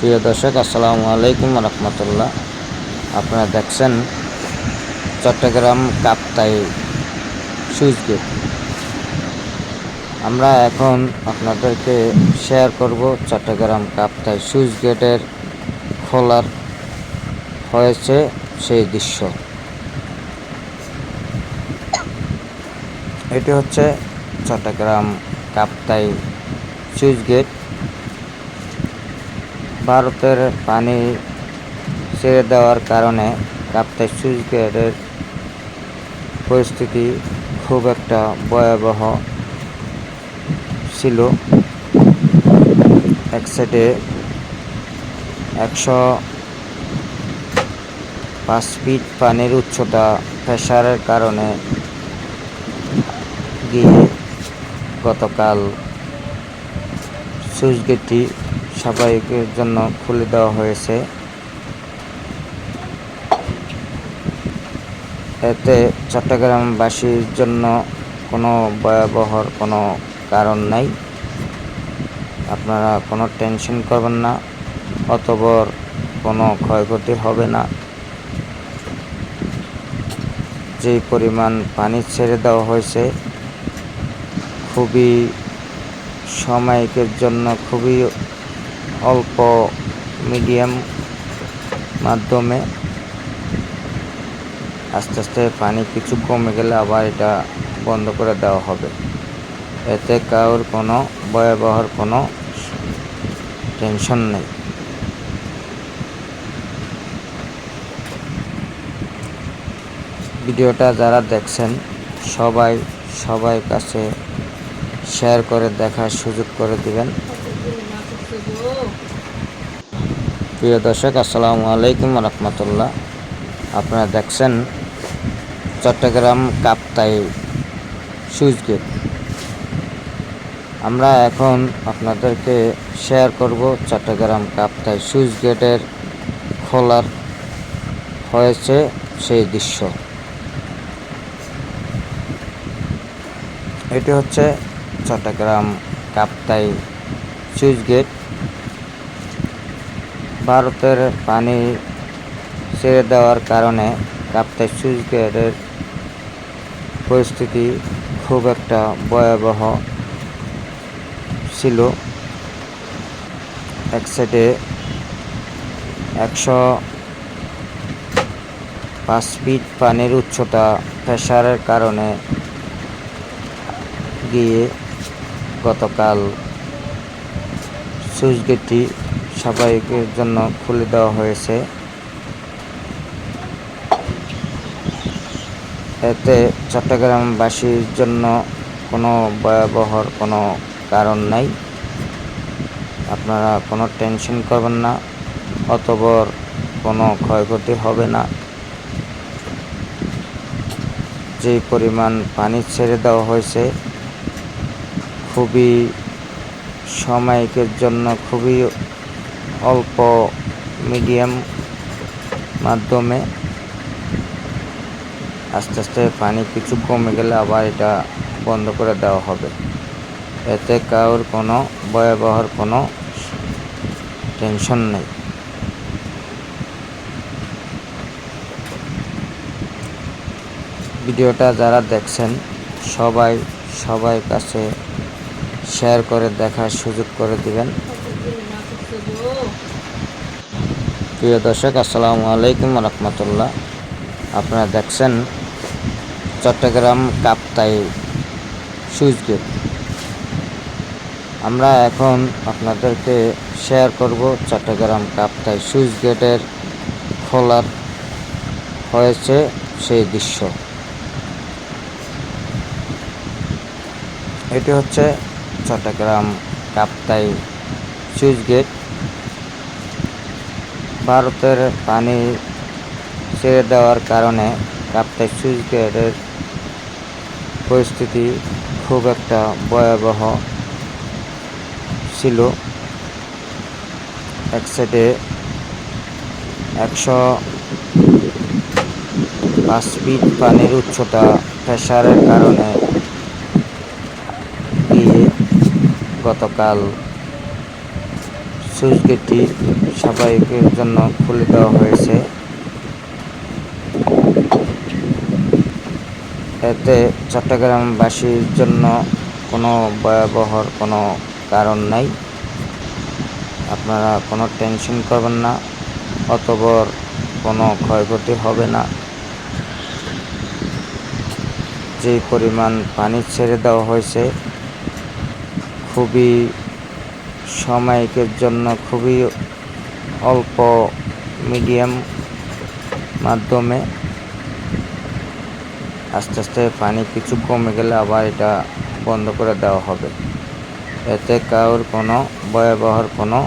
প্রিয় দর্শক, আসসালামু আলাইকুম রহমতুল্লাহ। আপনারা দেখছেন চট্টগ্রাম কাপ্তাই সুইচ গেট। আমরা এখন আপনাদেরকে শেয়ার করব চট্টগ্রাম কাপ্তাই সুইচ গেটের খোলার হয়েছে সেই দৃশ্য। এটি হচ্ছে চট্টগ্রাম কাপ্তাই সুইচ গেট। ভারতের পানি ছেড়ে দেওয়ার কারণে কাপ্তাই সুইচ গেটের পরিস্থিতি খুব একটা ভয়াবহ ছিল। এক সাইডে 105 ফিট পানির উচ্চতা প্রেসারের কারণে গিয়ে গতকাল সুইচ গেটটি স্বাভাবিকের জন্য খুলে দেওয়া হয়েছে। এতে চট্টগ্রামবাসীর জন্য কোনো ভয়াবহর কোনো কারণ নাই। আপনারা কোনো টেনশন করবেন না, অতবর কোনো ক্ষয়ক্ষতি হবে না। যেই পরিমাণ পানি ছেড়ে দেওয়া হয়েছে খুবই সাময়িকের জন্য, খুবই অল্প মিডিয়াম মাধ্যমে আস্তে আস্তে পানি কিছু কমে গেলে আবার এটা বন্ধ করে দেওয়া হবে। এতে কারোর কোনো ভয়াবহর কোনো টেনশন নেই। ভিডিওটা যারা দেখছেন সবাই কাছে শেয়ার করে দেখার সুযোগ করে দিবেন। প্রিয় দর্শক, আসসালামু আলাইকুম রহমতুল্লাহ। আপনারা দেখছেন চট্টগ্রাম কাপ্তাই সুইচ গেট। আমরা এখন আপনাদেরকে শেয়ার করব চট্টগ্রাম কাপ্তাই সুইচ গেটের খোলার হয়েছে সেই দৃশ্য। এটি হচ্ছে চট্টগ্রাম কাপ্তাই সুইচ গেট। ভারতের পানি ছেড়ে দেওয়ার কারণে কাপ্তাই সুইচ গেটের পরিস্থিতি খুব একটা ভয়াবহ ছিল। এক সাইডে 105 ফিট পানির উচ্চতা প্রেসারের কারণে গিয়ে গতকাল সুইচ গেটটি স্বাভাবিকের জন্য খুলে দেওয়া হয়েছে। এতে চট্টগ্রামবাসীর জন্য কোনো ভয়াবহর কোনো কারণ নাই। আপনারা কোনো টেনশন করবেন না, অতবর কোনো ক্ষয়ক্ষতি হবে না। যেই পরিমাণ পানি ছেড়ে দেওয়া হয়েছে খুবই সাময়িকের জন্য, খুবই অল্প মিডিয়াম মাধ্যমে আস্তে আস্তে পানি কিছু কমে গেলে আবার এটা বন্ধ করে দেওয়া হবে। এতে কারোর কোনো ভয়াবহর কোনো টেনশন নেই। ভিডিওটা যারা দেখছেন সবাই কাছে শেয়ার করে দেখার সুযোগ করে দিবেন। প্রিয় দর্শক, আসসালামু আলাইকুম রহমতুল্লাহ। আপনারা দেখছেন চট্টগ্রাম কাপ্তাই সুইচ গেট। আমরা এখন আপনাদেরকে শেয়ার করব চট্টগ্রাম কাপ্তাই সুইচ গেটের খোলার হয়েছে সেই দৃশ্য। এটি হচ্ছে চট্টগ্রাম কাপ্তাই সুইচ গেট। ভারতের পানি ছেড়ে দেওয়ার কারণে কাপ্তাই সুইচ গেটের পরিস্থিতি খুব একটা ভয়াবহ ছিল। এক সাইডে 105 ফিট পানির উচ্চতা প্রেসারের কারণে গিয়ে গতকাল সুইচ গেটটি স্বাভাবিকের জন্য খুলে দেওয়া হয়েছে। এতে চট্টগ্রামবাসীর জন্য কোনো ভয়াবহর কোনো কারণ নাই। আপনারা কোনো টেনশন করবেন না, অতঃপর কোনো ক্ষয়ক্ষতি হবে না। যে পরিমাণ পানি ছেড়ে দেওয়া হয়েছে খুবই সাময়িকের জন্য, খুবই অল্প মিডিয়াম মাধ্যমে আস্তে আস্তে পানি কিছু কমে গেলে আবার এটা বন্ধ করে দেওয়া হবে। এতে কারোর কোনো ভয়াবহর কোনো